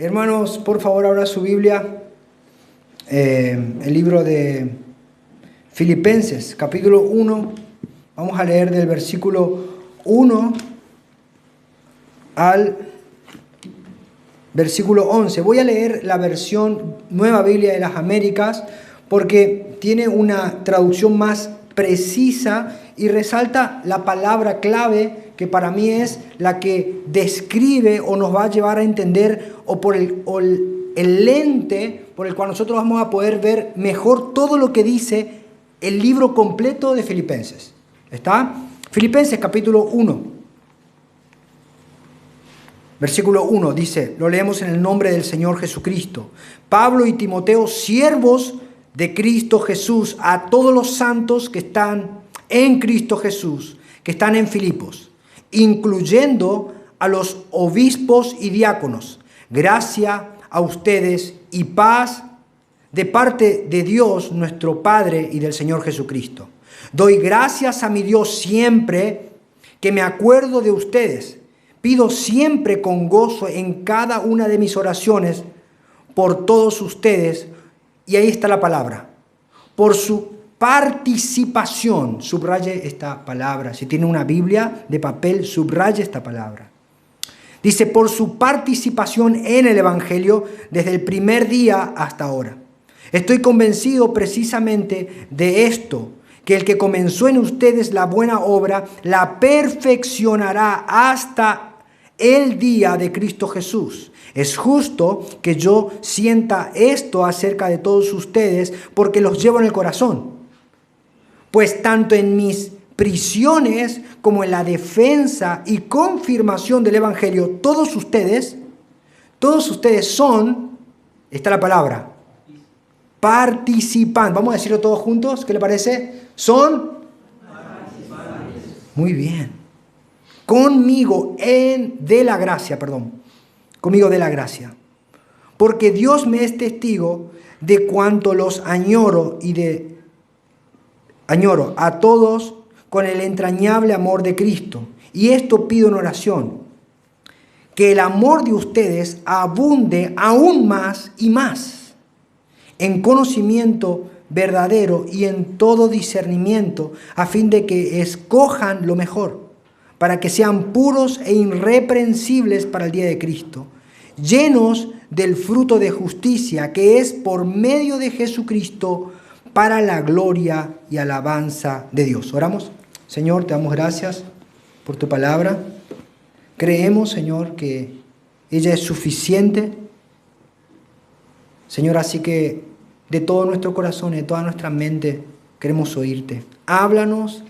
Hermanos, por favor, abra su Biblia, el libro de Filipenses, capítulo 1. Vamos a leer del versículo 1 al versículo 11. Voy a leer la versión Nueva Biblia de las Américas porque tiene una traducción más precisa y resalta la palabra clave que para mí es la que describe o nos va a llevar a entender el lente por el cual nosotros vamos a poder ver mejor todo lo que dice el libro completo de Filipenses. ¿Está? Filipenses capítulo 1. Versículo 1 dice, lo leemos en el nombre del Señor Jesucristo. Pablo y Timoteo, siervos de Cristo Jesús, a todos los santos que están en Cristo Jesús, que están en Filipos, incluyendo a los obispos y diáconos. Gracia a ustedes y paz de parte de Dios nuestro Padre y del Señor Jesucristo. Doy gracias a mi Dios siempre que me acuerdo de ustedes. Pido siempre con gozo en cada una de mis oraciones por todos ustedes, y ahí está la palabra, por su participación. Subraye esta palabra. Si tiene una Biblia de papel, subraye esta palabra. Dice, por su participación en el Evangelio desde el primer día hasta ahora. Estoy convencido precisamente de esto, que el que comenzó en ustedes la buena obra, la perfeccionará hasta el día de Cristo Jesús. Es justo que yo sienta esto acerca de todos ustedes porque los llevo en el corazón. Pues tanto en mis prisiones como en la defensa y confirmación del Evangelio, todos ustedes son, está la palabra, participantes. Vamos a decirlo todos juntos, ¿qué le parece? Son participantes. Muy bien. Conmigo de la gracia. Porque Dios me es testigo de cuánto los añoro a todos con el entrañable amor de Cristo. Y esto pido en oración, que el amor de ustedes abunde aún más y más en conocimiento verdadero y en todo discernimiento, a fin de que escojan lo mejor, para que sean puros e irreprensibles para el día de Cristo, llenos del fruto de justicia que es por medio de Jesucristo para la gloria y alabanza de Dios. Oramos. Señor, te damos gracias por tu palabra. Creemos, Señor, que ella es suficiente. Señor, así que de todo nuestro corazón y de toda nuestra mente queremos oírte. Háblanos.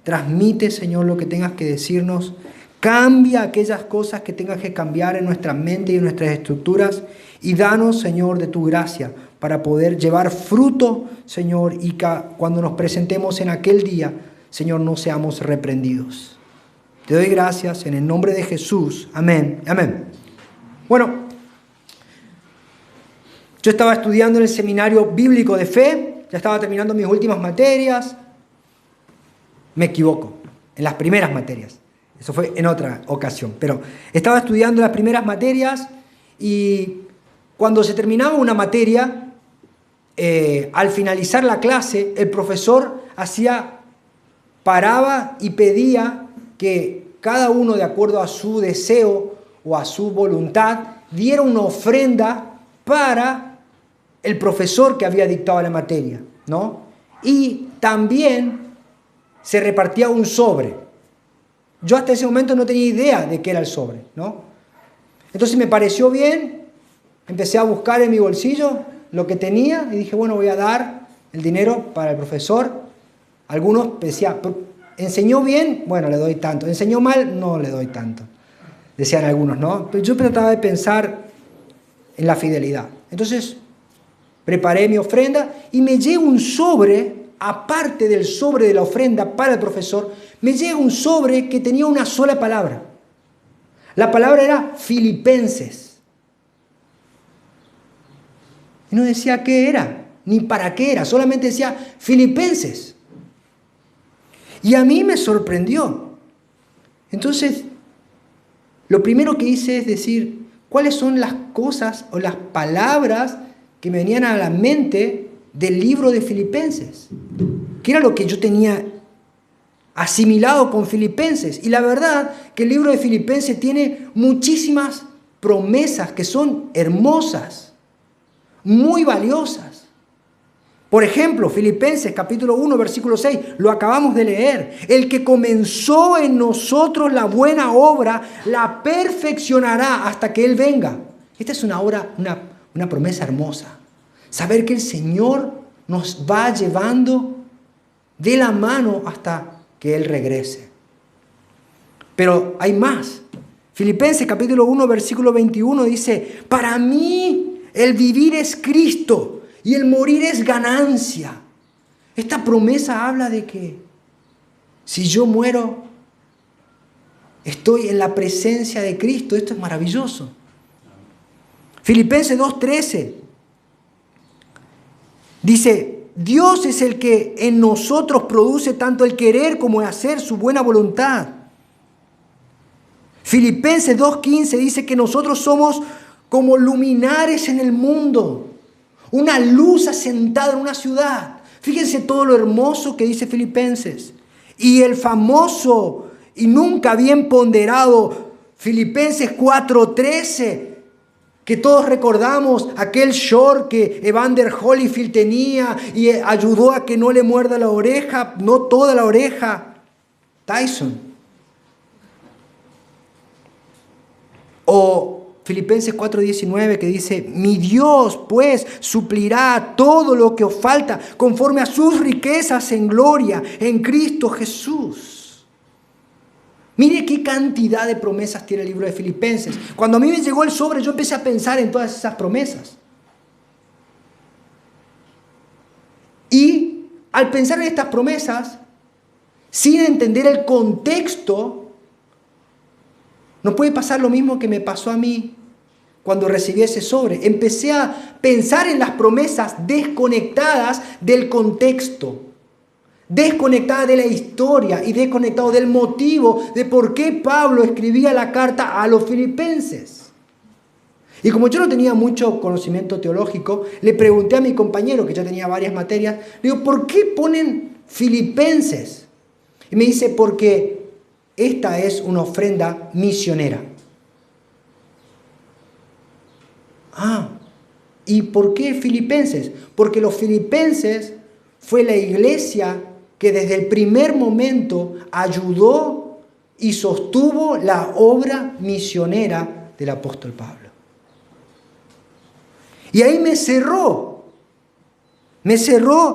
Transmite, Señor, lo que tengas que decirnos. Cambia aquellas cosas que tengas que cambiar en nuestra mente y en nuestras estructuras. Y danos, Señor, de tu gracia para poder llevar fruto, Señor, y cuando nos presentemos en aquel día, Señor, no seamos reprendidos. Te doy gracias en el nombre de Jesús. Amén. Amén. Bueno, yo estaba estudiando en el seminario bíblico de fe. Ya estaba terminando mis últimas materias. Me equivoco, en las primeras materias. Eso fue en otra ocasión. Pero estaba estudiando las primeras materias y cuando se terminaba una materia, al finalizar la clase, el profesor paraba y pedía que cada uno, de acuerdo a su deseo o a su voluntad, diera una ofrenda para el profesor que había dictado la materia, ¿no? Y también se repartía un sobre. Yo hasta ese momento no tenía idea de qué era el sobre, ¿no? Entonces me pareció bien, empecé a buscar en mi bolsillo lo que tenía y dije, bueno, voy a dar el dinero para el profesor. Algunos decían, ¿enseñó bien? Bueno, le doy tanto. ¿Enseñó mal? No le doy tanto. Decían algunos, ¿no? Pero yo trataba de pensar en la fidelidad. Entonces preparé mi ofrenda y me llega un sobre. Aparte del sobre de la ofrenda para el profesor, me llega un sobre que tenía una sola palabra. La palabra era Filipenses. Y no decía qué era, ni para qué era, solamente decía Filipenses. Y a mí me sorprendió. Entonces, lo primero que hice es decir, cuáles son las cosas o las palabras que me venían a la mente del libro de Filipenses. ¿Qué era lo que yo tenía asimilado con Filipenses? Y la verdad que el libro de Filipenses tiene muchísimas promesas que son hermosas, muy valiosas. Por ejemplo, Filipenses capítulo 1, versículo 6, lo acabamos de leer. El que comenzó en nosotros la buena obra, la perfeccionará hasta que Él venga. Esta es una promesa hermosa. Saber que el Señor nos va llevando de la mano hasta que Él regrese. Pero hay más. Filipenses capítulo 1, versículo 21 dice, para mí el vivir es Cristo y el morir es ganancia. Esta promesa habla de que si yo muero, estoy en la presencia de Cristo. Esto es maravilloso. Filipenses 2:13 dice, Dios es el que en nosotros produce tanto el querer como el hacer su buena voluntad. Filipenses 2:15 dice que nosotros somos como luminares en el mundo, una luz asentada en una ciudad. Fíjense todo lo hermoso que dice Filipenses. Y el famoso y nunca bien ponderado Filipenses 4:13, que todos recordamos, aquel short que Evander Holyfield tenía y ayudó a que no le muerda la oreja, no toda la oreja, Tyson. O Filipenses 4:19 que dice, mi Dios pues suplirá todo lo que os falta conforme a sus riquezas en gloria en Cristo Jesús. Mire qué cantidad de promesas tiene el libro de Filipenses. Cuando a mí me llegó el sobre, yo empecé a pensar en todas esas promesas. Y al pensar en estas promesas, sin entender el contexto, nos puede pasar lo mismo que me pasó a mí cuando recibí ese sobre. Empecé a pensar en las promesas desconectadas del contexto, desconectadas de la historia y desconectadas del motivo de por qué Pablo escribía la carta a los filipenses. Y como yo no tenía mucho conocimiento teológico, le pregunté a mi compañero, que ya tenía varias materias, le digo, ¿por qué ponen filipenses? Y me dice, porque esta es una ofrenda misionera. ¿Y por qué Filipenses? Porque los filipenses fue la iglesia que desde el primer momento ayudó y sostuvo la obra misionera del apóstol Pablo. Y ahí me cerró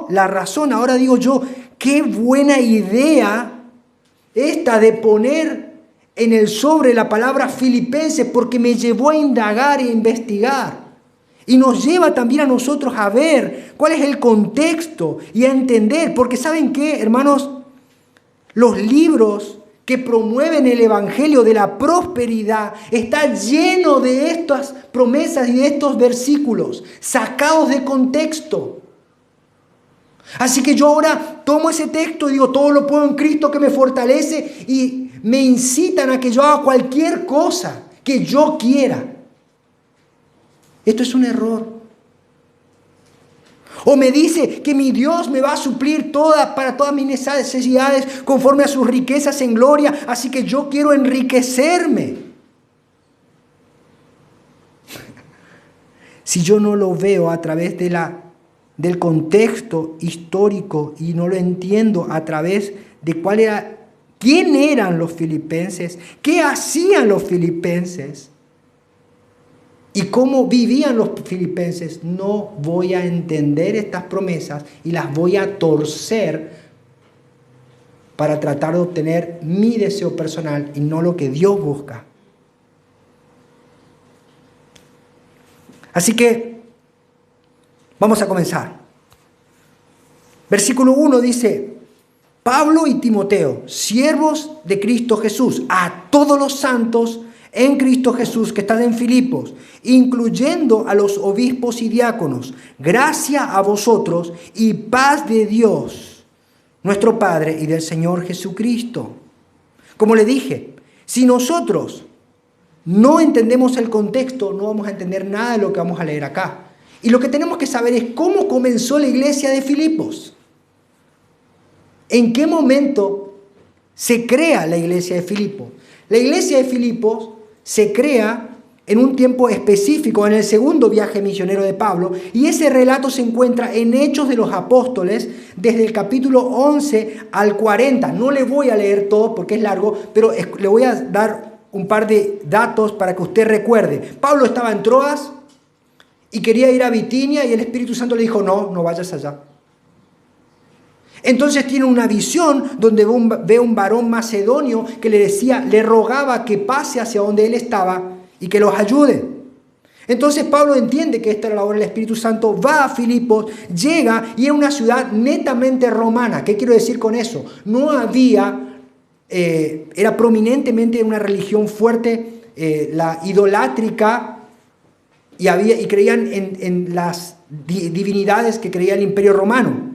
la razón. Ahora digo yo, qué buena idea esta de poner en el sobre la palabra Filipenses, porque me llevó a indagar e investigar. Y nos lleva también a nosotros a ver cuál es el contexto y a entender. Porque ¿saben qué, hermanos? Los libros que promueven el evangelio de la prosperidad está lleno de estas promesas y de estos versículos sacados de contexto. Así que yo ahora tomo ese texto y digo, todo lo puedo en Cristo que me fortalece, y me incitan a que yo haga cualquier cosa que yo quiera. Esto es un error. O me dice que mi Dios me va a suplir para todas mis necesidades conforme a sus riquezas en gloria, así que yo quiero enriquecerme. Si yo no lo veo a través del contexto histórico y no lo entiendo a través de quién eran los filipenses, qué hacían los filipenses y cómo vivían los filipenses, no voy a entender estas promesas y las voy a torcer para tratar de obtener mi deseo personal y no lo que Dios busca. Así que vamos a comenzar. Versículo 1 dice, Pablo y Timoteo, siervos de Cristo Jesús, a todos los santos en Cristo Jesús que están en Filipos, incluyendo a los obispos y diáconos, gracia a vosotros y paz de Dios, nuestro Padre, y del Señor Jesucristo. Como le dije, si nosotros no entendemos el contexto, no vamos a entender nada de lo que vamos a leer acá. Y lo que tenemos que saber es cómo comenzó la iglesia de Filipos. ¿En qué momento se crea la iglesia de Filipos? La iglesia de Filipos se crea en un tiempo específico, en el segundo viaje misionero de Pablo, y ese relato se encuentra en Hechos de los Apóstoles, desde el capítulo 11 al 40. No le voy a leer todo porque es largo, pero le voy a dar un par de datos para que usted recuerde. Pablo estaba en Troas y quería ir a Bitinia, y el Espíritu Santo le dijo, no vayas allá. Entonces tiene una visión donde ve un varón macedonio que le rogaba que pase hacia donde él estaba y que los ayude. Entonces Pablo entiende que esta era la obra del Espíritu Santo, va a Filipos, llega y es una ciudad netamente romana. ¿Qué quiero decir con eso? No había, era prominentemente una religión fuerte, la idolátrica, y creían en las divinidades que creía el Imperio Romano.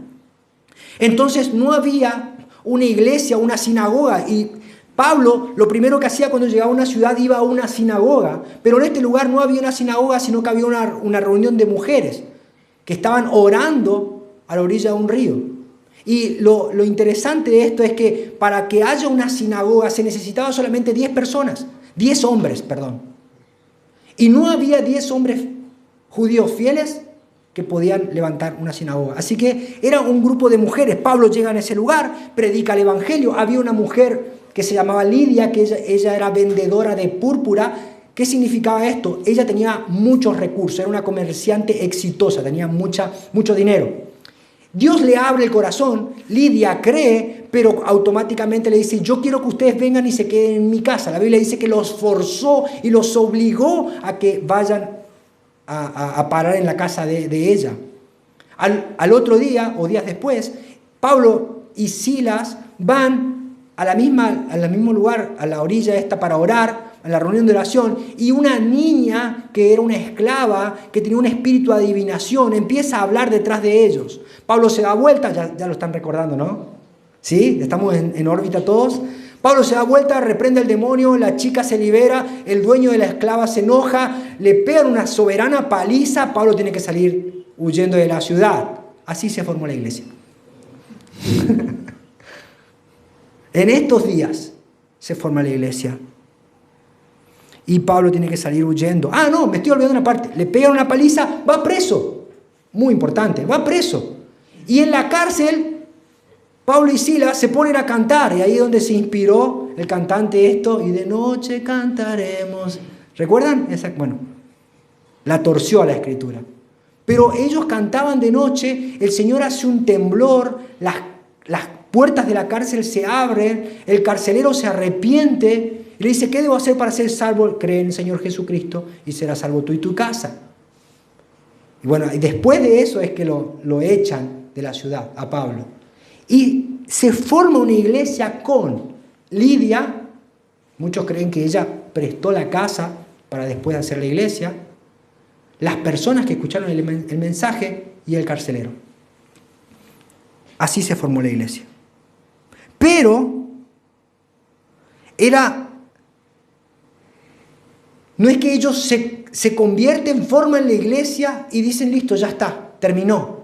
Entonces no había una iglesia, una sinagoga, y Pablo lo primero que hacía cuando llegaba a una ciudad iba a una sinagoga, pero en este lugar no había una sinagoga, sino que había una reunión de mujeres que estaban orando a la orilla de un río. Y lo interesante de esto es que para que haya una sinagoga se necesitaba solamente 10 hombres. Y no había 10 hombres judíos fieles que podían levantar una sinagoga. Así que era un grupo de mujeres. Pablo llega en ese lugar, predica el evangelio. Había una mujer que se llamaba Lidia, que ella era vendedora de púrpura. ¿Qué significaba esto? Ella tenía muchos recursos, era una comerciante exitosa, tenía mucho dinero. Dios le abre el corazón, Lidia cree, pero automáticamente le dice, yo quiero que ustedes vengan y se queden en mi casa. La Biblia dice que los forzó y los obligó a que vayan a parar en la casa de ella. Al otro día, o días después, Pablo y Silas van al mismo lugar, a la orilla esta, para orar, a la reunión de oración, y una niña que era una esclava, que tenía un espíritu de adivinación, empieza a hablar detrás de ellos. Pablo se da vuelta, ya lo están recordando, ¿no? ¿Sí? Estamos en órbita todos. Pablo se da vuelta, reprende al demonio, la chica se libera, el dueño de la esclava se enoja, le pegan una soberana paliza, Pablo tiene que salir huyendo de la ciudad. Así se formó la iglesia. En estos días se forma la iglesia. Y Pablo tiene que salir huyendo. No, me estoy olvidando una parte. Le pegan una paliza, va preso. Muy importante, va preso. Y en la cárcel, Pablo y Silas se ponen a cantar, y ahí es donde se inspiró el cantante esto, y de noche cantaremos. ¿Recuerdan? Bueno, la torció a la escritura. Pero ellos cantaban de noche, el Señor hace un temblor, las puertas de la cárcel se abren, el carcelero se arrepiente, y le dice, ¿qué debo hacer para ser salvo? Cree en el Señor Jesucristo y serás salvo tú y tu casa. Y bueno, y después de eso es que lo echan de la ciudad a Pablo. Y se forma una iglesia con Lidia. Muchos creen que ella prestó la casa para después hacer la iglesia. Las personas que escucharon el mensaje y el carcelero. Así se formó la iglesia. Pero no es que ellos se convierten, forman la iglesia y dicen, listo, ya está, terminó.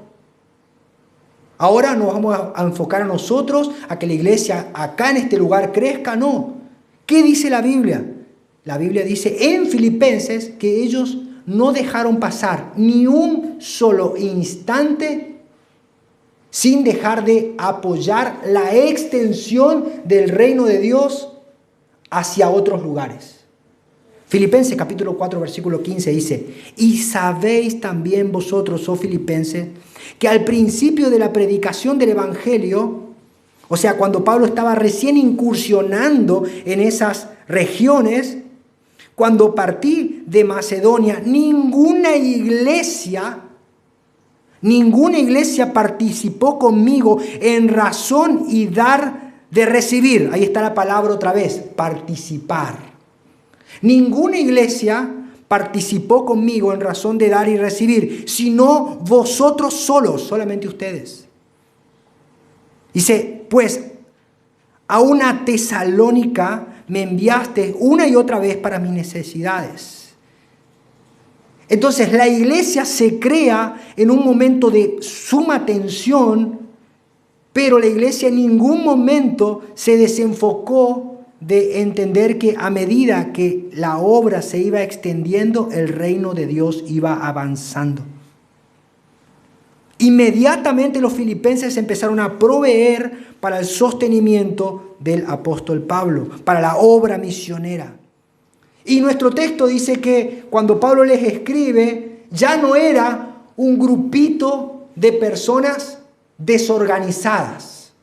Ahora nos vamos a enfocar a nosotros, a que la iglesia acá en este lugar crezca. No. ¿Qué dice la Biblia? La Biblia dice en Filipenses que ellos no dejaron pasar ni un solo instante sin dejar de apoyar la extensión del reino de Dios hacia otros lugares. Filipenses capítulo 4 versículo 15 dice, y sabéis también vosotros, oh filipenses, que al principio de la predicación del evangelio, o sea, cuando Pablo estaba recién incursionando en esas regiones, cuando partí de Macedonia, ninguna iglesia participó conmigo en razón y dar de recibir. Ahí está la palabra otra vez, participar. Ninguna iglesia participó conmigo en razón de dar y recibir, sino vosotros solos, solamente ustedes. Dice, pues a una Tesalónica me enviaste una y otra vez para mis necesidades. Entonces la iglesia se crea en un momento de suma tensión, pero la iglesia en ningún momento se desenfocó de entender que a medida que la obra se iba extendiendo, el reino de Dios iba avanzando. Inmediatamente los filipenses empezaron a proveer para el sostenimiento del apóstol Pablo, para la obra misionera. Y nuestro texto dice que cuando Pablo les escribe, ya no era un grupito de personas desorganizadas.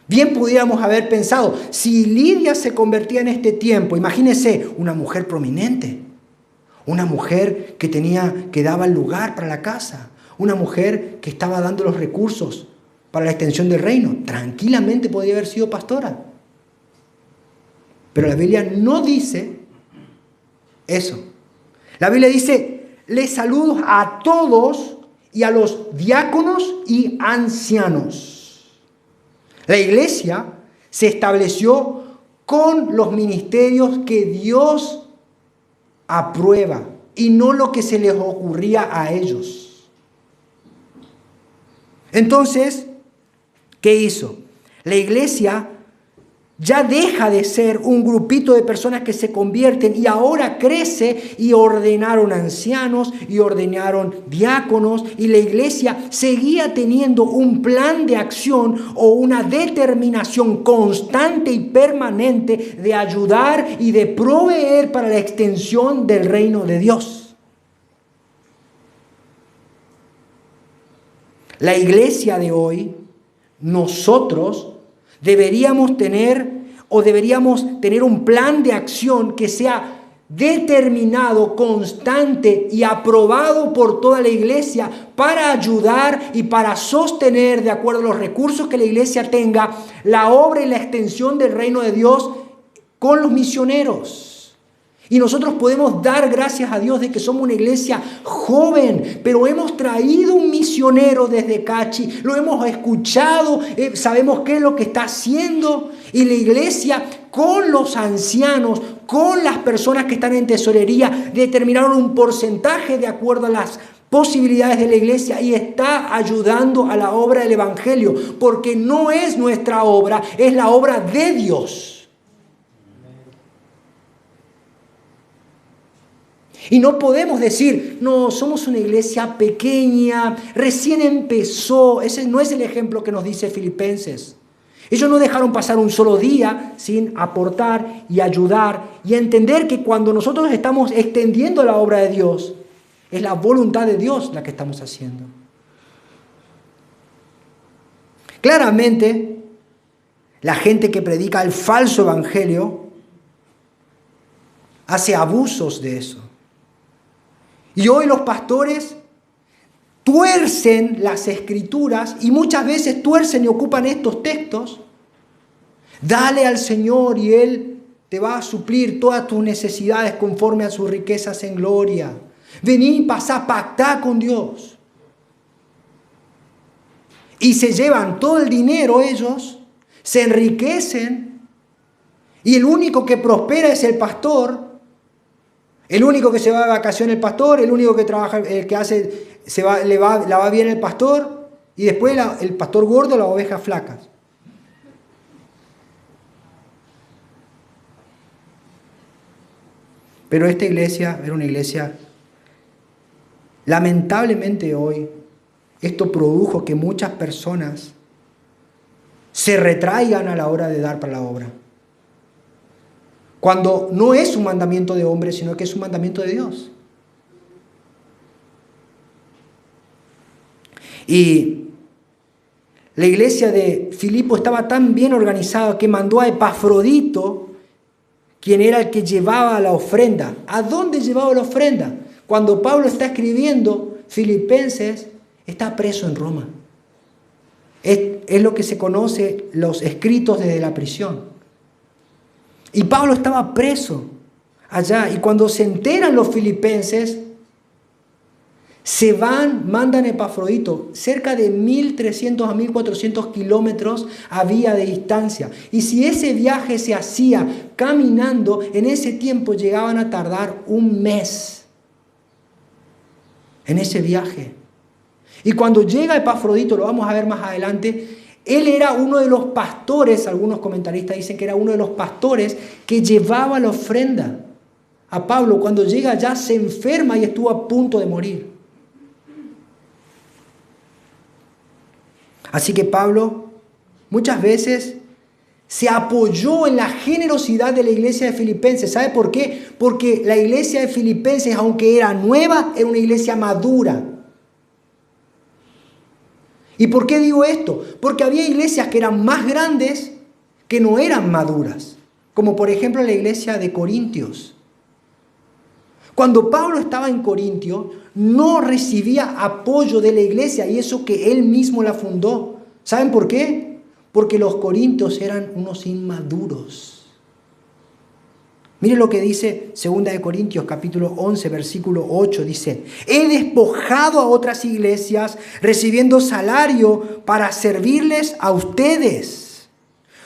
Bien pudiéramos haber pensado, si Lidia se convertía en este tiempo, imagínense una mujer prominente, una mujer que daba el lugar para la casa, una mujer que estaba dando los recursos para la extensión del reino. Tranquilamente podía haber sido pastora. Pero la Biblia no dice eso. La Biblia dice, les saludo a todos y a los diáconos y ancianos. La iglesia se estableció con los ministerios que Dios aprueba y no lo que se les ocurría a ellos. Entonces, ¿qué hizo? La iglesia ya deja de ser un grupito de personas que se convierten y ahora crece y ordenaron ancianos y ordenaron diáconos y la iglesia seguía teniendo un plan de acción o una determinación constante y permanente de ayudar y de proveer para la extensión del reino de Dios. La iglesia de hoy, nosotros deberíamos tener un plan de acción que sea determinado, constante y aprobado por toda la iglesia para ayudar y para sostener, de acuerdo a los recursos que la iglesia tenga, la obra y la extensión del reino de Dios con los misioneros. Y nosotros podemos dar gracias a Dios de que somos una iglesia joven, pero hemos traído un misionero desde Cachi, lo hemos escuchado, sabemos qué es lo que está haciendo. Y la iglesia con los ancianos, con las personas que están en tesorería, determinaron un porcentaje de acuerdo a las posibilidades de la iglesia y está ayudando a la obra del evangelio, porque no es nuestra obra, es la obra de Dios. Y no podemos decir, no, somos una iglesia pequeña, recién empezó. Ese no es el ejemplo que nos dice Filipenses. Ellos no dejaron pasar un solo día sin aportar y ayudar y entender que cuando nosotros estamos extendiendo la obra de Dios, es la voluntad de Dios la que estamos haciendo. Claramente, la gente que predica el falso evangelio hace abusos de eso. Y hoy los pastores tuercen las escrituras y muchas veces tuercen y ocupan estos textos. Dale al Señor y Él te va a suplir todas tus necesidades conforme a sus riquezas en gloria. Vení, pasá, pactá con Dios. Y se llevan todo el dinero ellos, se enriquecen y el único que prospera es el pastor. El único que se va de vacaciones el pastor, el único que trabaja, el que hace, la va bien el pastor, y después el pastor gordo, las ovejas flacas. Pero esta iglesia era una iglesia, lamentablemente hoy, esto produjo que muchas personas se retraigan a la hora de dar para la obra. Cuando no es un mandamiento de hombre, sino que es un mandamiento de Dios. Y la iglesia de Filipo estaba tan bien organizada que mandó a Epafrodito, quien era el que llevaba la ofrenda. ¿A dónde llevaba la ofrenda? Cuando Pablo está escribiendo Filipenses, está preso en Roma. Es lo que se conoce los escritos desde la prisión. Y Pablo estaba preso allá. Y cuando se enteran los filipenses, Se van, mandan Epafrodito. Cerca de 1.300 a 1.400 kilómetros había de distancia. Y si ese viaje se hacía caminando, en ese tiempo llegaban a tardar un mes en ese viaje. Y cuando llega Epafrodito, lo vamos a ver más adelante, él era uno de los pastores, algunos comentaristas dicen que era uno de los pastores que llevaba la ofrenda a Pablo. Cuando llega allá se enferma y estuvo a punto de morir. Así que Pablo muchas veces se apoyó en la generosidad de la iglesia de Filipenses. ¿Sabe por qué? Porque la iglesia de Filipenses, aunque era nueva, era una iglesia madura. ¿Y por qué digo esto? Porque había iglesias que eran más grandes que no eran maduras. Como por ejemplo la iglesia de Corintios. Cuando Pablo estaba en Corintio, no recibía apoyo de la iglesia, y eso que él mismo la fundó. ¿Saben por qué? Porque los corintios eran unos inmaduros. Mire lo que dice 2 de Corintios capítulo 11 versículo 8. Dice: he despojado a otras iglesias recibiendo salario para servirles a ustedes.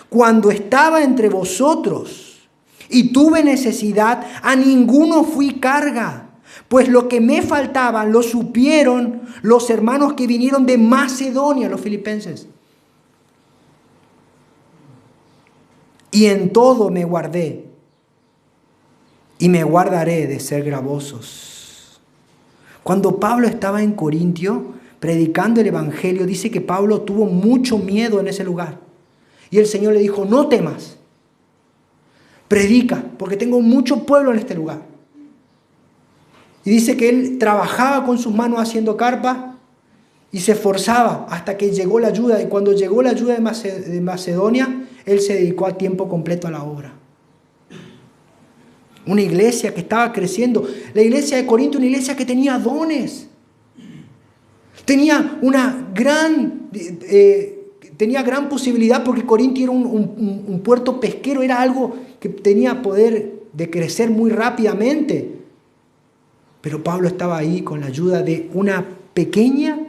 Cuando estaba entre vosotros y tuve necesidad, a ninguno fui carga. Pues lo que me faltaba lo supieron los hermanos que vinieron de Macedonia, los filipenses. Y en todo me guardé y me guardaré de ser gravosos. Cuando Pablo estaba en Corintio predicando el evangelio, dice que Pablo tuvo mucho miedo en ese lugar. Y el Señor le dijo: no temas, predica, porque tengo mucho pueblo en este lugar. Y dice que él trabajaba con sus manos haciendo carpas y se esforzaba hasta que llegó la ayuda. Y cuando llegó la ayuda de Macedonia, él se dedicó a tiempo completo a la obra. Una iglesia que estaba creciendo. La iglesia de Corinto, una iglesia que tenía dones. Tenía gran posibilidad, porque Corintio era un puerto pesquero, era algo que tenía poder de crecer muy rápidamente. Pero Pablo estaba ahí con la ayuda de una pequeña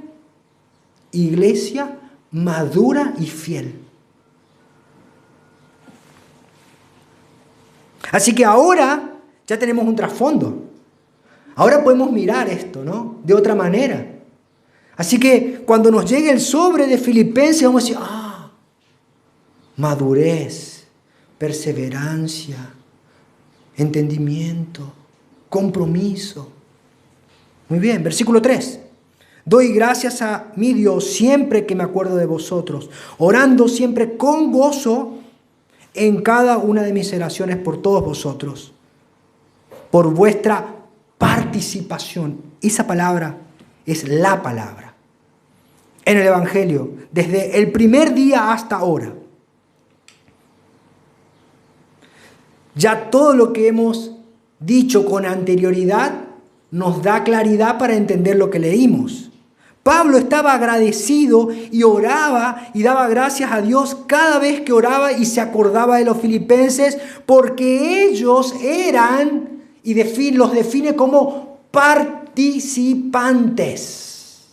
iglesia madura y fiel. Así que ahora ya tenemos un trasfondo. Ahora podemos mirar esto, ¿no?, de otra manera. Así que cuando nos llegue el sobre de Filipenses, vamos a decir: madurez, perseverancia, entendimiento, compromiso. Muy bien, versículo 3. Doy gracias a mi Dios siempre que me acuerdo de vosotros, orando siempre con gozo en cada una de mis oraciones por todos vosotros, por vuestra participación. Esa palabra es la palabra en el evangelio, desde el primer día hasta ahora. Ya todo lo que hemos dicho con anterioridad nos da claridad para entender lo que leímos. Pablo estaba agradecido y oraba y daba gracias a Dios cada vez que oraba y se acordaba de los filipenses, porque ellos eran, y los define como participantes.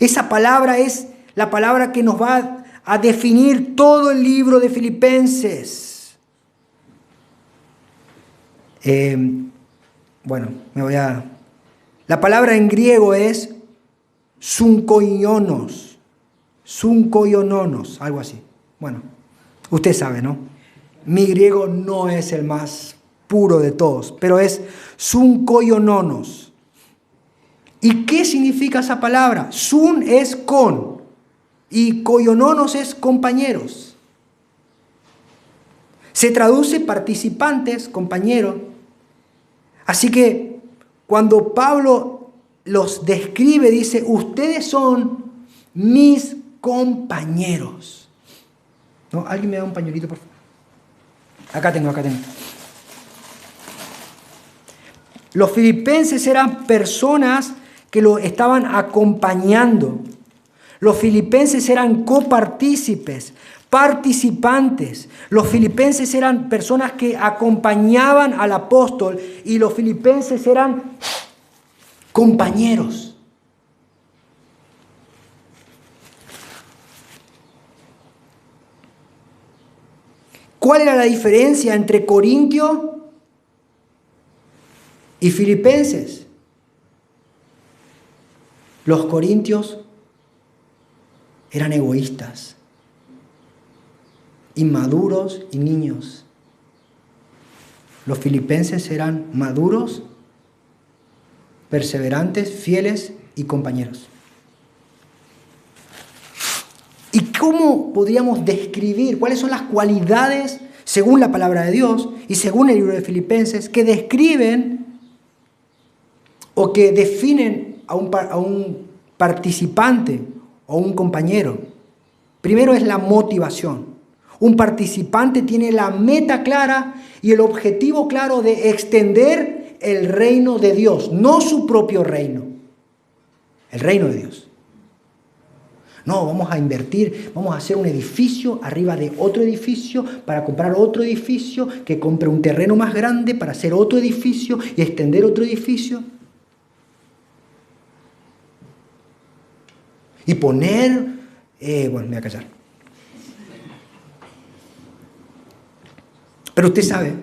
Esa palabra es la palabra que nos va a definir todo el libro de Filipenses. La palabra en griego es sunkoionos, algo así. Bueno, usted sabe, ¿no? Mi griego no es el más puro de todos, pero es sunkoiononos. ¿Y qué significa esa palabra? Sun es con y koiononos es compañeros. Se traduce participantes, compañeros. Así que cuando Pablo los describe, dice: ustedes son mis compañeros. ¿No? ¿Alguien me da un pañuelito, por favor? Acá tengo. Los filipenses eran personas que lo estaban acompañando. Los filipenses eran copartícipes, participantes. Los filipenses eran personas que acompañaban al apóstol, y los filipenses eran compañeros. ¿Cuál era la diferencia entre Corintios y Filipenses? Los corintios eran egoístas, inmaduros y niños. Los filipenses eran maduros, perseverantes, fieles y compañeros. ¿Y cómo podríamos describir cuáles son las cualidades, según la palabra de Dios y según el libro de Filipenses, que describen o que definen a un participante o un compañero? Primero es la motivación. Un participante tiene la meta clara y el objetivo claro de extender el reino de Dios, no su propio reino, el reino de Dios. No, vamos a invertir, vamos a hacer un edificio arriba de otro edificio para comprar otro edificio, que compre un terreno más grande para hacer otro edificio y extender otro edificio. Y poner, bueno, me voy a callar. Pero usted sabe.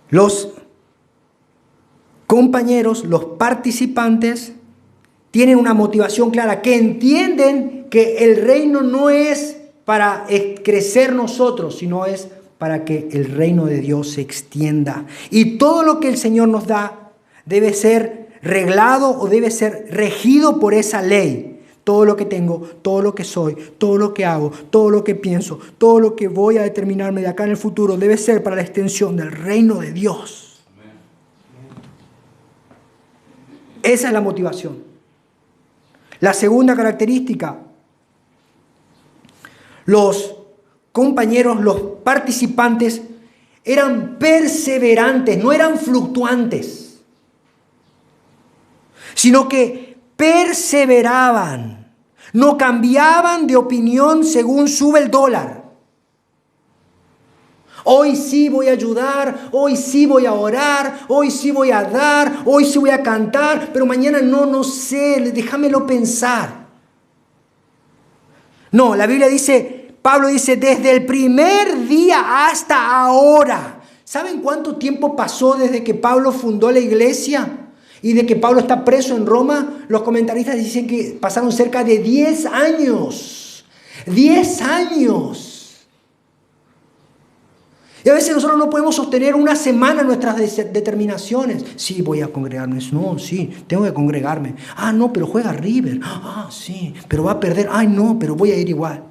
Los compañeros, los participantes, tienen una motivación clara, que entienden que el reino no es para crecer nosotros, sino es para que el reino de Dios se extienda. Y todo lo que el Señor nos da debe ser reglado o debe ser regido por esa ley. Todo lo que tengo, todo lo que soy, todo lo que hago, todo lo que pienso, todo lo que voy a determinarme de acá en el futuro debe ser para la extensión del reino de Dios. Esa es la motivación. La segunda característica: los compañeros, los participantes eran perseverantes, no eran fluctuantes, sino que perseveraban, no cambiaban de opinión según sube el dólar. Hoy sí voy a ayudar, hoy sí voy a orar, hoy sí voy a dar, hoy sí voy a cantar, pero mañana no sé, déjamelo pensar. No, la Biblia dice, Pablo dice, desde el primer día hasta ahora. ¿Saben cuánto tiempo pasó desde que Pablo fundó la iglesia y de que Pablo está preso en Roma? Los comentaristas dicen que pasaron cerca de 10 años. 10 años. Y a veces nosotros no podemos sostener una semana nuestras determinaciones. Sí, voy a congregarme. No, sí, tengo que congregarme. Ah, no, pero juega River. Ah, sí, pero va a perder. Ay, no, pero voy a ir igual.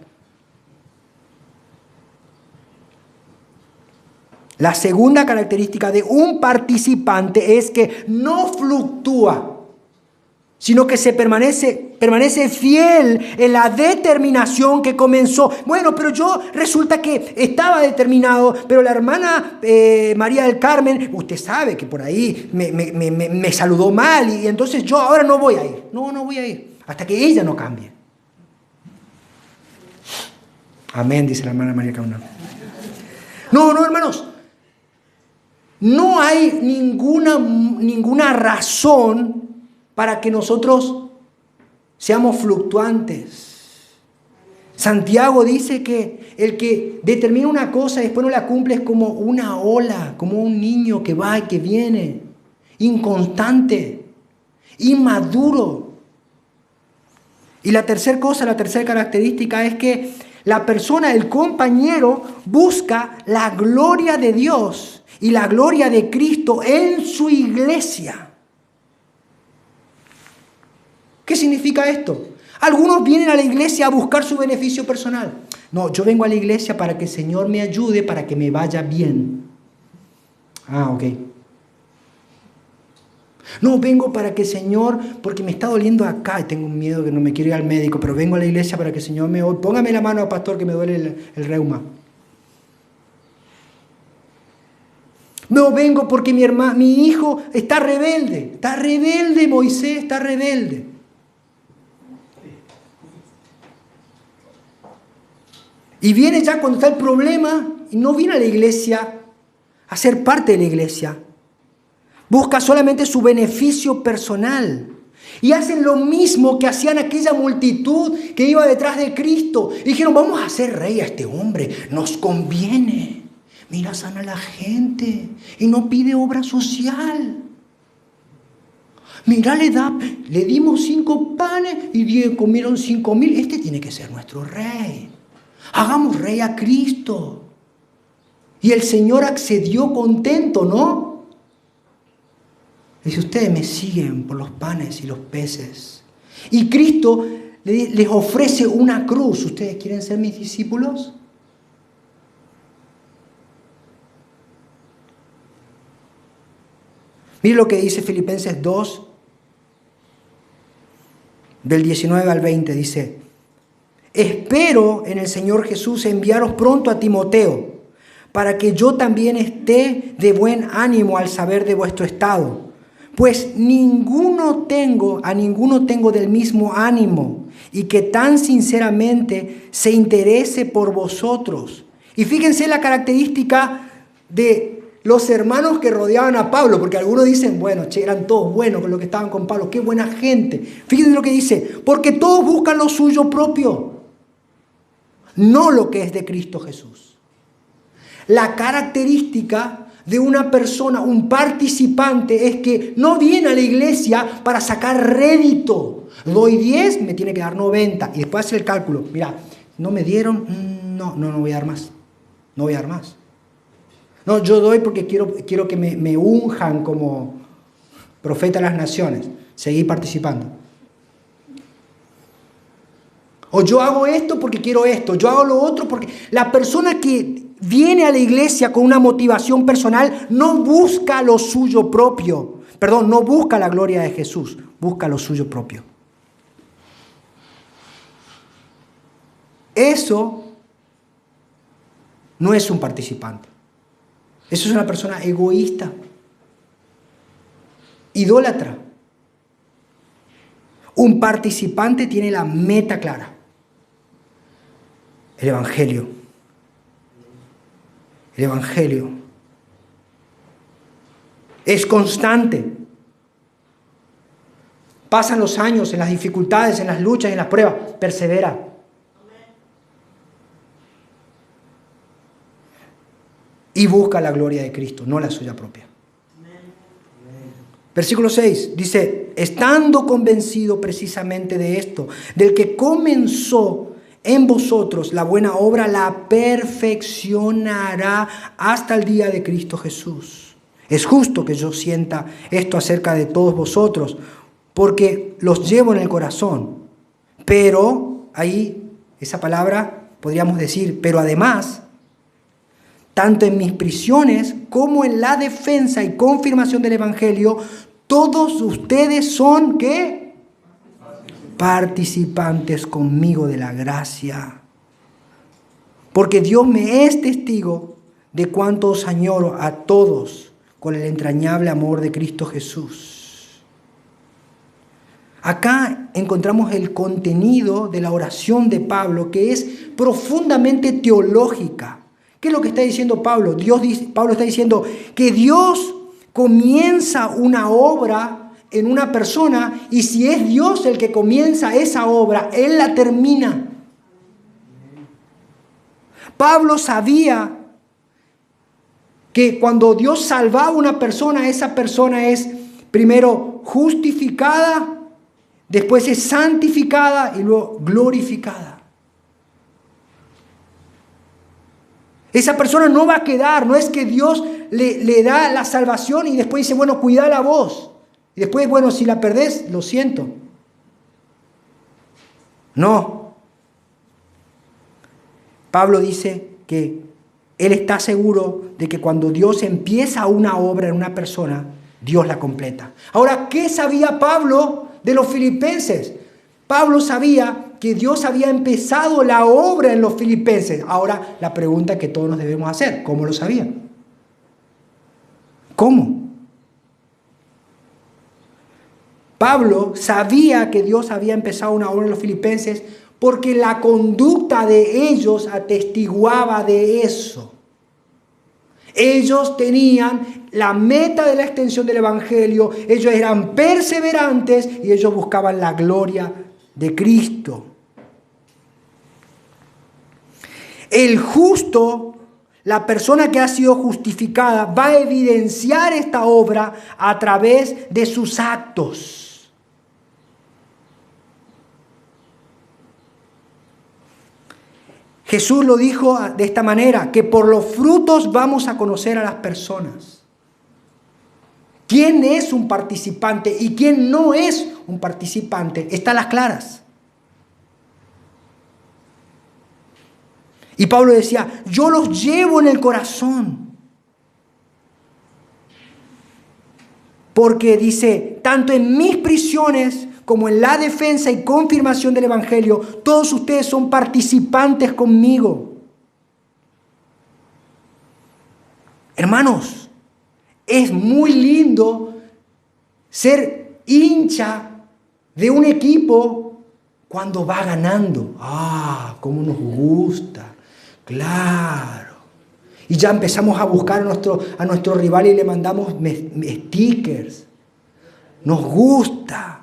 La segunda característica de un participante es que no fluctúa, sino que se permanece fiel en la determinación que comenzó. Bueno, pero yo resulta que estaba determinado, pero la hermana María del Carmen, usted sabe que por ahí me saludó mal y entonces yo ahora no voy a ir. No voy a ir hasta que ella no cambie. Amén, dice la hermana María del Carmen. No, hermanos. No hay ninguna razón para que nosotros seamos fluctuantes. Santiago dice que el que determina una cosa y después no la cumple es como una ola, como un niño que va y que viene, inconstante, inmaduro. Y la tercera característica es que la persona, el compañero, busca la gloria de Dios y la gloria de Cristo en su iglesia. ¿Qué significa esto? Algunos vienen a la iglesia a buscar su beneficio personal. No, yo vengo a la iglesia para que el Señor me ayude, para que me vaya bien. Ah, ok. No, vengo para que el Señor, porque me está doliendo acá y tengo un miedo que no me quiero ir al médico, pero vengo a la iglesia para que el Señor me oiga. Póngame la mano, pastor, que me duele el reuma. No, vengo porque mi hijo está rebelde. Está rebelde, Moisés, está rebelde. Y viene ya cuando está el problema y no viene a la iglesia a ser parte de la iglesia. Busca solamente su beneficio personal. Y hacen lo mismo que hacían aquella multitud que iba detrás de Cristo. Y dijeron, vamos a hacer rey a este hombre, nos conviene. Mira, sana a la gente y no pide obra social. Mira, le dimos 5 panes y comieron 5.000. Este tiene que ser nuestro rey. Hagamos rey a Cristo. Y el Señor accedió contento, ¿no? Dice, ustedes me siguen por los panes y los peces. Y Cristo les ofrece una cruz. ¿Ustedes quieren ser mis discípulos? Mire lo que dice Filipenses 2, del 19 al 20. Dice, espero en el Señor Jesús enviaros pronto a Timoteo, para que yo también esté de buen ánimo al saber de vuestro estado. Pues a ninguno tengo del mismo ánimo, y que tan sinceramente se interese por vosotros. Y fíjense la característica de los hermanos que rodeaban a Pablo, porque algunos dicen, bueno, eran todos buenos con los que estaban con Pablo, qué buena gente. Fíjense lo que dice, porque todos buscan lo suyo propio, no lo que es de Cristo Jesús. La característica de una persona, un participante, es que no viene a la iglesia para sacar rédito. Doy 10, me tiene que dar 90. Y después hace el cálculo. Mira, no me dieron, no voy a dar más. No voy a dar más. No, yo doy porque quiero que me unjan como profeta de las naciones. Seguir participando. O yo hago esto porque quiero esto. Yo hago lo otro porque... La persona que viene a la iglesia con una motivación personal no busca lo suyo propio. Perdón, no busca la gloria de Jesús. Busca lo suyo propio. Eso no es un participante. Eso es una persona egoísta, idólatra. Un participante tiene la meta clara. El Evangelio. El Evangelio. Es constante. Pasan los años en las dificultades, en las luchas, en las pruebas. Persevera. Y busca la gloria de Cristo, no la suya propia. Versículo 6 dice, estando convencido precisamente de esto, del que comenzó en vosotros la buena obra, la perfeccionará hasta el día de Cristo Jesús. Es justo que yo sienta esto acerca de todos vosotros, porque los llevo en el corazón. Pero, ahí, esa palabra, podríamos decir, pero además, tanto en mis prisiones como en la defensa y confirmación del Evangelio, todos ustedes son, ¿qué? Participantes conmigo de la gracia. Porque Dios me es testigo de cuánto os añoro a todos con el entrañable amor de Cristo Jesús. Acá encontramos el contenido de la oración de Pablo, que es profundamente teológica. ¿Qué es lo que está diciendo Pablo? Pablo está diciendo que Dios comienza una obra en una persona, y si es Dios el que comienza esa obra, Él la termina. Pablo sabía que cuando Dios salvaba a una persona, esa persona es primero justificada, después es santificada y luego glorificada. Esa persona no va a quedar, no es que Dios le da la salvación y después dice, bueno, cuidala vos. Y después, bueno, si la perdés, lo siento. No. Pablo dice que él está seguro de que cuando Dios empieza una obra en una persona, Dios la completa. Ahora, ¿qué sabía Pablo de los filipenses? Pablo sabía que Dios había empezado la obra en los filipenses. Ahora, la pregunta que todos nos debemos hacer, ¿cómo lo sabía? ¿Cómo? Pablo sabía que Dios había empezado una obra en los filipenses porque la conducta de ellos atestiguaba de eso. Ellos tenían la meta de la extensión del Evangelio, ellos eran perseverantes y ellos buscaban la gloria de Cristo. El justo, la persona que ha sido justificada, va a evidenciar esta obra a través de sus actos. Jesús lo dijo de esta manera, que por los frutos vamos a conocer a las personas. ¿Quién es un participante y quién no es un participante? Está a las claras. Y Pablo decía, yo los llevo en el corazón. Porque dice, tanto en mis prisiones como en la defensa y confirmación del Evangelio, todos ustedes son participantes conmigo. Hermanos, es muy lindo ser hincha de un equipo cuando va ganando. ¡Ah, cómo nos gusta! Claro. Y ya empezamos a buscar a nuestro rival y le mandamos stickers. Nos gusta.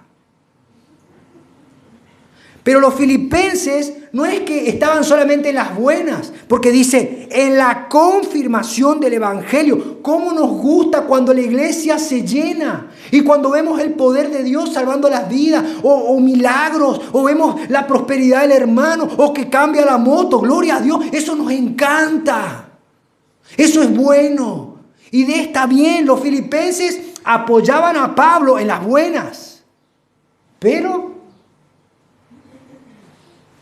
Pero los filipenses no es que estaban solamente en las buenas, porque dice, en la confirmación del Evangelio, cómo nos gusta cuando la iglesia se llena y cuando vemos el poder de Dios salvando las vidas, o milagros, o vemos la prosperidad del hermano, o que cambia la moto, gloria a Dios, eso nos encanta, eso es bueno. Y está bien, los filipenses apoyaban a Pablo en las buenas, pero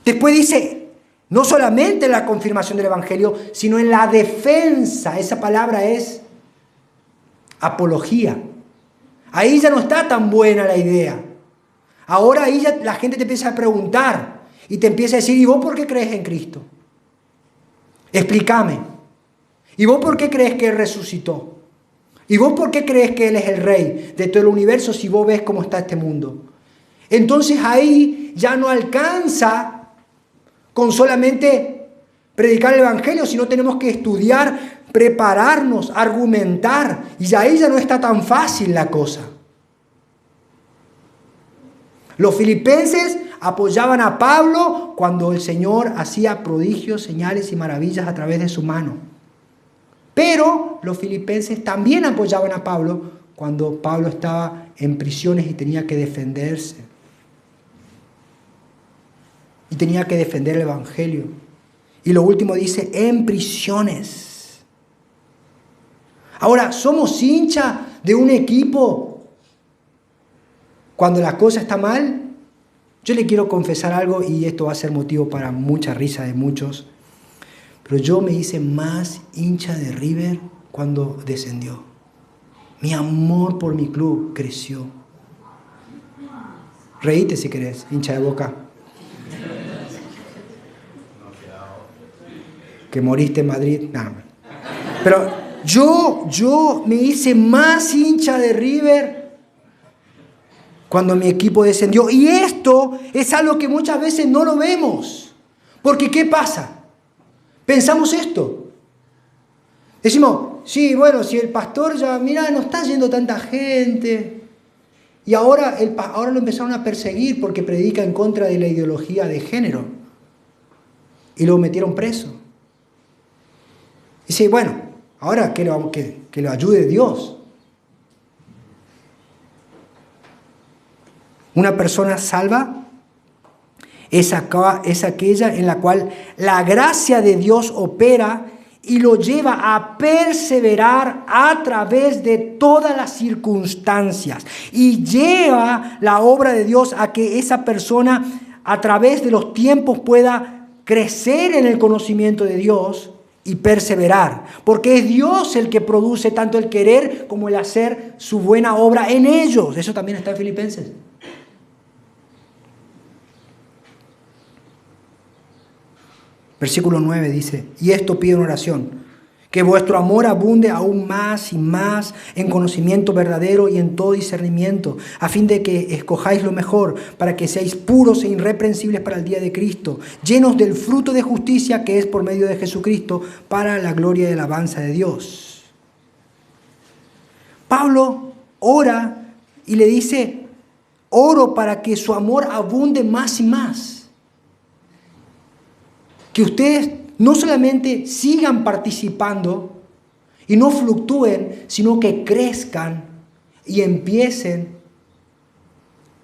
después dice, no solamente en la confirmación del Evangelio, sino en la defensa. Esa palabra es apología. Ahí ya no está tan buena la idea. Ahora ahí ya la gente te empieza a preguntar y te empieza a decir, ¿y vos por qué crees en Cristo? Explícame. ¿Y vos por qué crees que Él resucitó? ¿Y vos por qué crees que Él es el Rey de todo el universo si vos ves cómo está este mundo? Entonces ahí ya no alcanza con solamente predicar el Evangelio, sino tenemos que estudiar, prepararnos, argumentar. Y ahí ya no está tan fácil la cosa. Los filipenses apoyaban a Pablo cuando el Señor hacía prodigios, señales y maravillas a través de su mano. Pero los filipenses también apoyaban a Pablo cuando Pablo estaba en prisiones y tenía que defenderse. Y tenía que defender el Evangelio. Y lo último dice, en prisiones. Ahora, ¿somos hinchas de un equipo cuando la cosa está mal? Yo le quiero confesar algo y esto va a ser motivo para mucha risa de muchos. Pero yo me hice más hincha de River cuando descendió. Mi amor por mi club creció. Reíte si querés, hincha de Boca. Que moriste en Madrid, nada. Pero yo me hice más hincha de River cuando mi equipo descendió. Y esto es algo que muchas veces no lo vemos. Porque ¿qué pasa? Pensamos esto. Decimos, sí, bueno, si el pastor ya, mira, no está yendo tanta gente. Y ahora lo empezaron a perseguir porque predica en contra de la ideología de género. Y lo metieron preso. Dice, bueno, ahora que lo ayude Dios. Una persona salva es aquella en la cual la gracia de Dios opera y lo lleva a perseverar a través de todas las circunstancias. Y lleva la obra de Dios a que esa persona a través de los tiempos pueda crecer en el conocimiento de Dios y perseverar, porque es Dios el que produce tanto el querer como el hacer su buena obra en ellos. Eso también está en Filipenses. Versículo 9 dice, y esto pido en oración, que vuestro amor abunde aún más y más en conocimiento verdadero y en todo discernimiento, a fin de que escojáis lo mejor, para que seáis puros e irreprensibles para el día de Cristo, llenos del fruto de justicia que es por medio de Jesucristo, para la gloria y alabanza de Dios. Pablo ora y le dice, oro para que su amor abunde más y más. Que ustedes no solamente sigan participando y no fluctúen, sino que crezcan y empiecen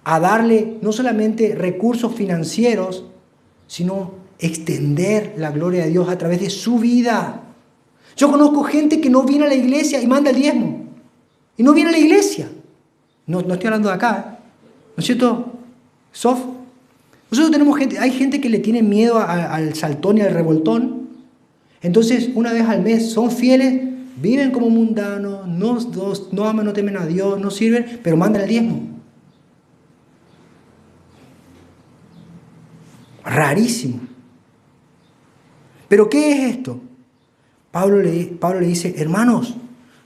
a darle no solamente recursos financieros, sino extender la gloria de Dios a través de su vida. Yo conozco gente que no viene a la iglesia y manda el diezmo. Y no viene a la iglesia. No estoy hablando de acá, ¿no es cierto, Sof? Nosotros tenemos gente, hay gente que le tiene miedo al saltón y al revoltón. Entonces, una vez al mes son fieles, viven como mundanos, no aman, no temen a Dios, no sirven, pero mandan el diezmo. Rarísimo. ¿Pero qué es esto? Pablo le dice, hermanos,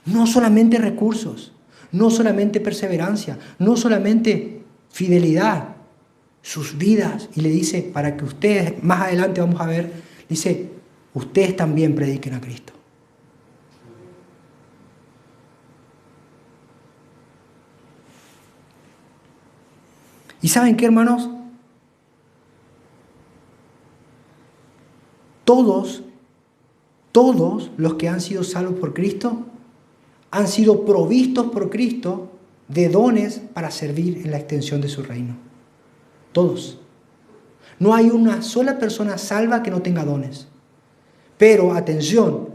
no solamente recursos, no solamente perseverancia, no solamente fidelidad, sus vidas. Y le dice, para que ustedes, más adelante vamos a ver, dice, ustedes también prediquen a Cristo. ¿Y saben qué, hermanos? Todos los que han sido salvos por Cristo han sido provistos por Cristo de dones para servir en la extensión de su reino. Todos. No hay una sola persona salva que no tenga dones. Pero, atención,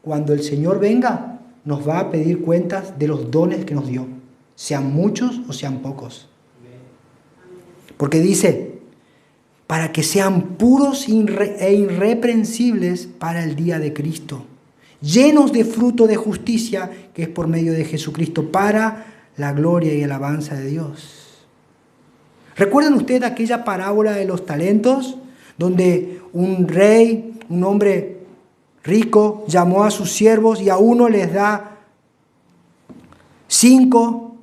cuando el Señor venga, nos va a pedir cuentas de los dones que nos dio, sean muchos o sean pocos. Porque dice, para que sean puros e irreprensibles para el día de Cristo, llenos de fruto de justicia, que es por medio de Jesucristo, para la gloria y alabanza de Dios. ¿Recuerdan ustedes aquella parábola de los talentos? Donde un rey, un hombre rico, llamó a sus siervos y a uno les da 5,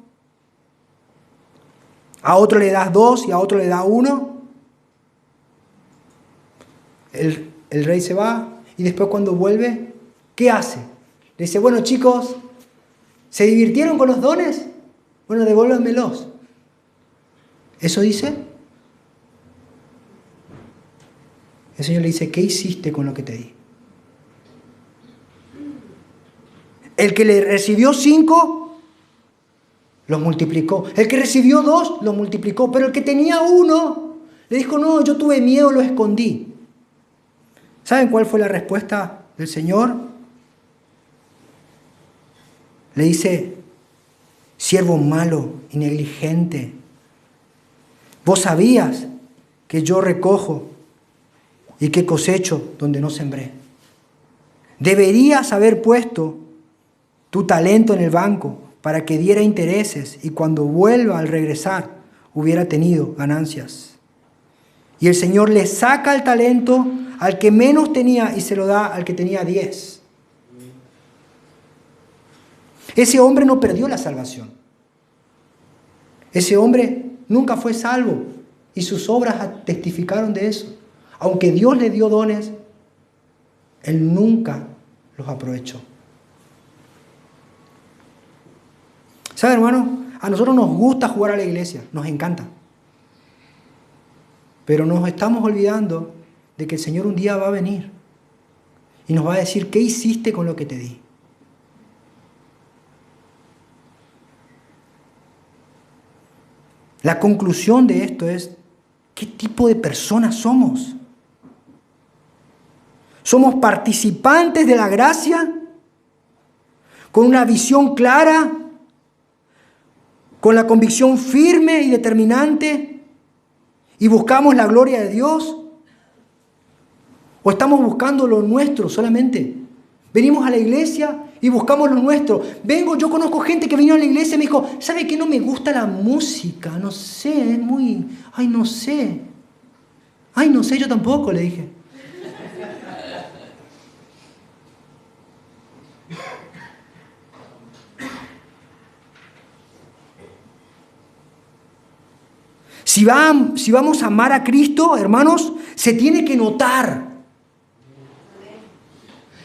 a otro le das 2 y a otro le da 1. El rey se va y después cuando vuelve, ¿qué hace? Le dice, bueno chicos, ¿se divirtieron con los dones? Bueno, devuélvanmelos. ¿Eso dice? El Señor le dice, ¿qué hiciste con lo que te di? El que le recibió 5, los multiplicó. El que recibió 2, los multiplicó. Pero el que tenía 1, le dijo, no, yo tuve miedo, lo escondí. ¿Saben cuál fue la respuesta del Señor? Le dice, siervo malo y negligente, vos sabías que yo recojo y que cosecho donde no sembré. Deberías haber puesto tu talento en el banco para que diera intereses y cuando vuelva al regresar hubiera tenido ganancias. Y el Señor le saca el talento al que menos tenía y se lo da al que tenía 10. Ese hombre no perdió la salvación. Ese hombre nunca fue salvo y sus obras testificaron de eso. Aunque Dios le dio dones, él nunca los aprovechó. ¿Sabe, hermano? A nosotros nos gusta jugar a la iglesia, nos encanta. Pero nos estamos olvidando de que el Señor un día va a venir y nos va a decir, ¿qué hiciste con lo que te di? La conclusión de esto es, ¿qué tipo de personas somos? ¿Somos participantes de la gracia? ¿Con una visión clara? ¿Con la convicción firme y determinante? ¿Y buscamos la gloria de Dios? ¿O estamos buscando lo nuestro solamente? Venimos a la iglesia y buscamos lo nuestro. Yo conozco gente que vino a la iglesia y me dijo, ¿sabe qué? No me gusta la música, no sé, es muy... no sé, yo tampoco, le dije. Si vamos a amar a Cristo, hermanos, se tiene que notar.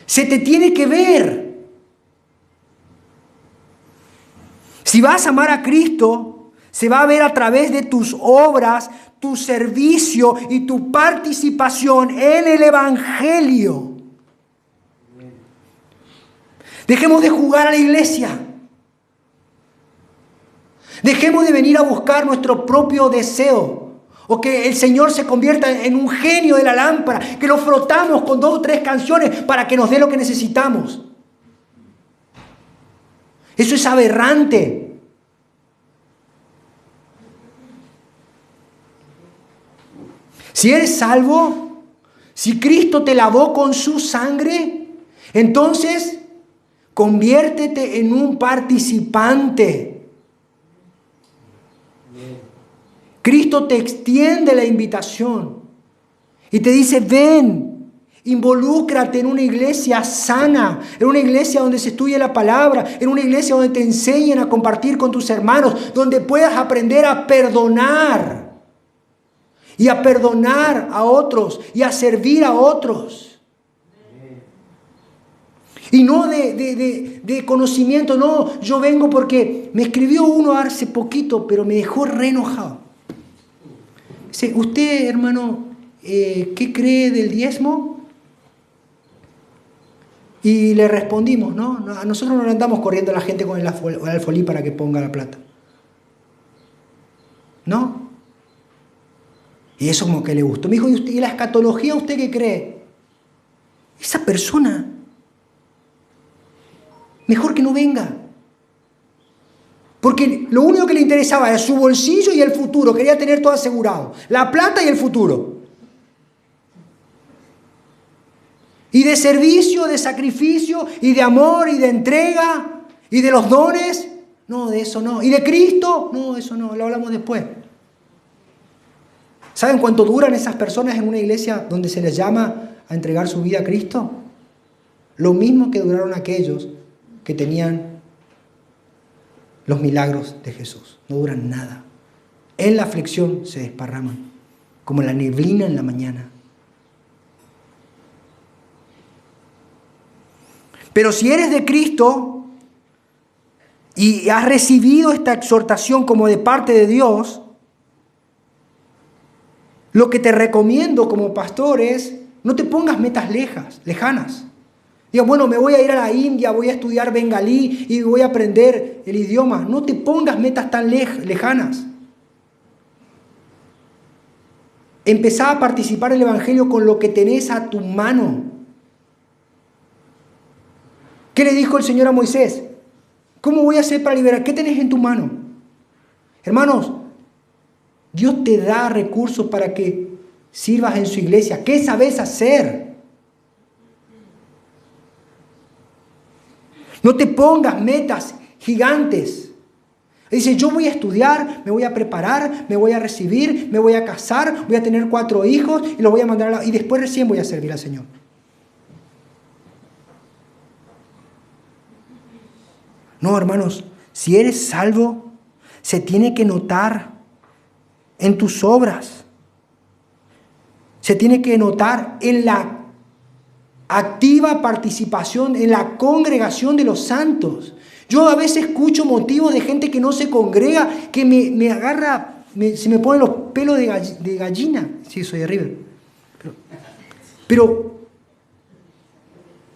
Se te tiene que ver. Si vas a amar a Cristo, se va a ver a través de tus obras, tu servicio y tu participación en el Evangelio. Dejemos de jugar a la iglesia. Dejemos de venir a buscar nuestro propio deseo. O que el Señor se convierta en un genio de la lámpara. Que lo frotamos con 2 o 3 canciones para que nos dé lo que necesitamos. Eso es aberrante. Si eres salvo, si Cristo te lavó con su sangre, entonces conviértete en un participante. Cristo te extiende la invitación y te dice, ven, involúcrate en una iglesia sana, en una iglesia donde se estudie la palabra, en una iglesia donde te enseñen a compartir con tus hermanos, donde puedas aprender a perdonar y a perdonar a otros y a servir a otros. Y no de conocimiento, no, yo vengo porque me escribió uno hace poquito, pero me dejó re enojado. Dice, usted, hermano, ¿qué cree del diezmo? Y le respondimos, ¿no? A nosotros no le andamos corriendo a la gente con el alfolí para que ponga la plata. ¿No? Y eso como que le gustó. Me dijo, ¿y la escatología usted qué cree? Esa persona, mejor que no venga. Porque lo único que le interesaba era su bolsillo y el futuro. Quería tener todo asegurado. La plata y el futuro. Y de servicio, de sacrificio, y de amor, y de entrega, y de los dones. No, de eso no. ¿Y de Cristo? No, eso no. Lo hablamos después. ¿Saben cuánto duran esas personas en una iglesia donde se les llama a entregar su vida a Cristo? Lo mismo que duraron aquellos que tenían los milagros de Jesús. No duran nada. En la aflicción se desparraman, como la neblina en la mañana. Pero si eres de Cristo y has recibido esta exhortación como de parte de Dios, lo que te recomiendo como pastor es, no te pongas metas lejanas. Diga, bueno, me voy a ir a la India, voy a estudiar bengalí y voy a aprender el idioma. No te pongas metas tan lejanas. Empezá a participar en el Evangelio con lo que tenés a tu mano. ¿Qué le dijo el Señor a Moisés? ¿Cómo voy a hacer para liberar? ¿Qué tenés en tu mano? Hermanos, Dios te da recursos para que sirvas en su iglesia. ¿Qué sabes hacer? No te pongas metas gigantes. Dice, yo voy a estudiar, me voy a preparar, me voy a recibir, me voy a casar, voy a tener 4 hijos y los voy a mandar y después recién voy a servir al Señor. No, hermanos, si eres salvo, se tiene que notar en tus obras. Se tiene que notar en la activa participación en la congregación de los santos. Yo a veces escucho motivos de gente que no se congrega, que me agarra, se me ponen los pelos de gallina. Sí, soy de River. Pero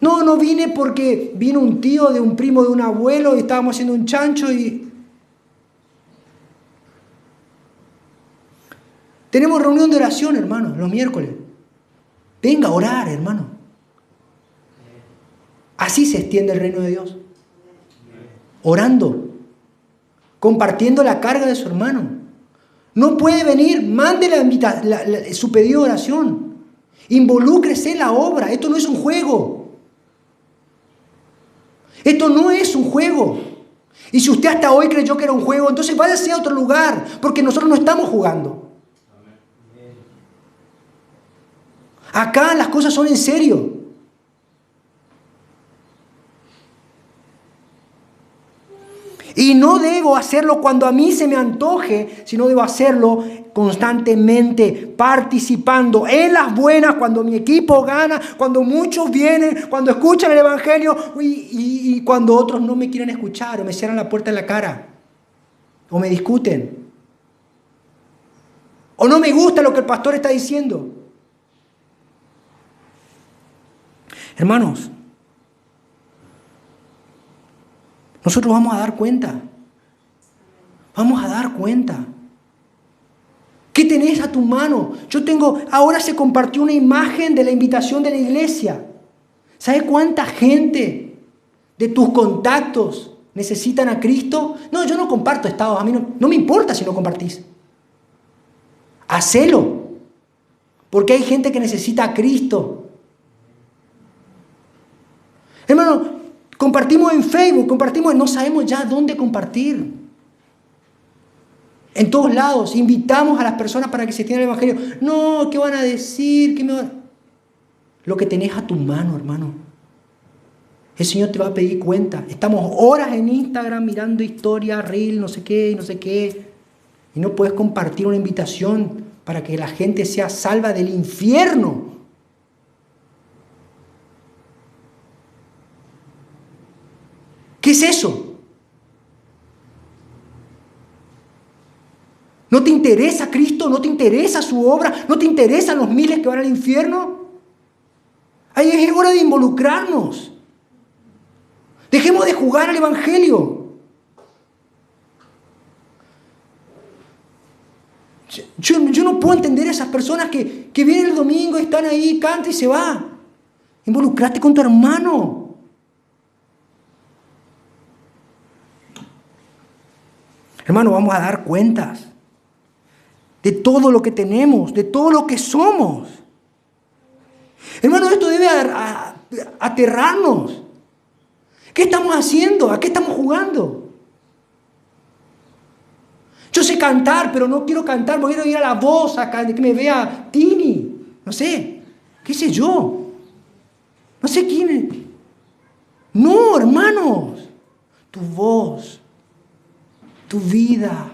no vine porque vino un tío de un primo de un abuelo y estábamos haciendo un chancho y... Tenemos reunión de oración, hermano, los miércoles. Venga a orar, hermano. Así se extiende el reino de Dios. Orando. Compartiendo la carga de su hermano. No puede venir, mande su pedido de oración. Involúcrese en la obra. Esto no es un juego. Esto no es un juego. Y si usted hasta hoy creyó que era un juego, entonces váyase a otro lugar, porque nosotros no estamos jugando. Acá las cosas son en serio. Y no debo hacerlo cuando a mí se me antoje, sino debo hacerlo constantemente, participando en las buenas, cuando mi equipo gana, cuando muchos vienen, cuando escuchan el Evangelio y cuando otros no me quieren escuchar o me cierran la puerta en la cara. o me discuten, o no me gusta lo que el pastor está diciendo. Hermanos, nosotros vamos a dar cuenta. Vamos a dar cuenta. ¿Qué tenés a tu mano? Ahora se compartió una imagen de la invitación de la iglesia. ¿Sabes cuánta gente de tus contactos necesitan a Cristo? No, yo no comparto estados, a mí no me importa si no compartís. Hacelo, porque hay gente que necesita a Cristo. Hermano, compartimos en Facebook, no sabemos ya dónde compartir. En todos lados, invitamos a las personas para que se entiendan el Evangelio. No, ¿qué van a decir? Lo que tenés a tu mano, hermano. El Señor te va a pedir cuenta. Estamos horas en Instagram mirando historias, reel, no sé qué. Y no puedes compartir una invitación para que la gente sea salva del infierno. ¿Qué es eso? ¿No te interesa Cristo? ¿No te interesa su obra? ¿No te interesan los miles que van al infierno? Ahí es hora de involucrarnos. Dejemos de jugar al Evangelio. Yo no puedo entender a esas personas que vienen el domingo, están ahí, cantan y se va. Involucrate con tu hermano. Hermano, vamos a dar cuentas de todo lo que tenemos, de todo lo que somos. Hermano, esto debe aterrarnos. ¿Qué estamos haciendo? ¿A qué estamos jugando? Yo sé cantar, pero no quiero cantar, porque quiero ir a La Voz, acá, que me vea Tini. No sé, qué sé yo. No sé quién es. No, hermanos. Tu voz, tu vida,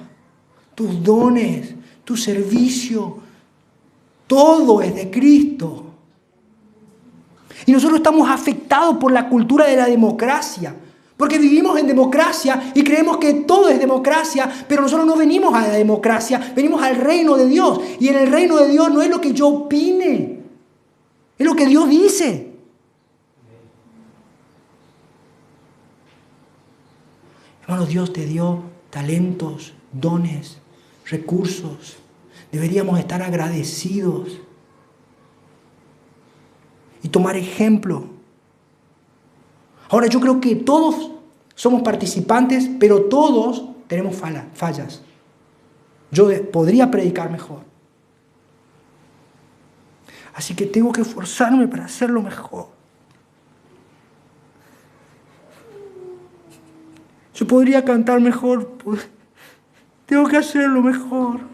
tus dones, tu servicio, todo es de Cristo. Y nosotros estamos afectados por la cultura de la democracia, porque vivimos en democracia y creemos que todo es democracia, pero nosotros no venimos a la democracia, venimos al reino de Dios. Y en el reino de Dios no es lo que yo opine, es lo que Dios dice. Hermano, Dios te dio talentos, dones, recursos. Deberíamos estar agradecidos y tomar ejemplo. Ahora, yo creo que todos somos participantes, pero todos tenemos fallas. Yo podría predicar mejor. Así que tengo que esforzarme para hacerlo mejor. Yo podría cantar mejor. Tengo que hacerlo mejor.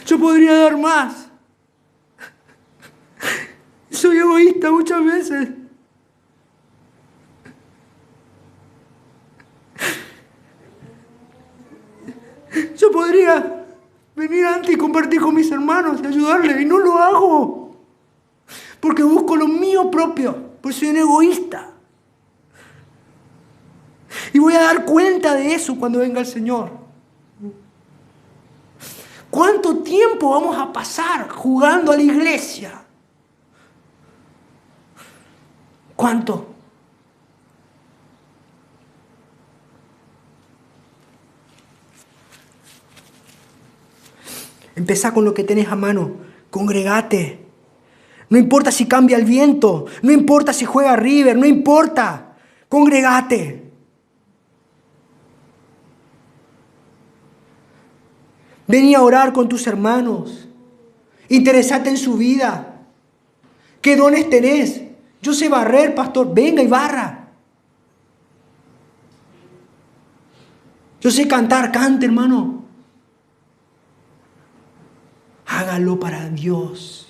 Yo podría dar más. Soy egoísta muchas veces. Yo podría venir antes y compartir con mis hermanos y ayudarles, y no lo hago. Porque busco lo mío propio, porque soy un egoísta. Y voy a dar cuenta de eso cuando venga el Señor. ¿Cuánto tiempo vamos a pasar jugando a la iglesia? ¿Cuánto? Empezá con lo que tenés a mano. Congregate. No importa si cambia el viento. No importa si juega River. No importa. Congregate. Vení a orar con tus hermanos. Interesate en su vida. ¿Qué dones tenés? Yo sé barrer, pastor. Venga y barra. Yo sé cantar. Cante, hermano. Hágalo para Dios.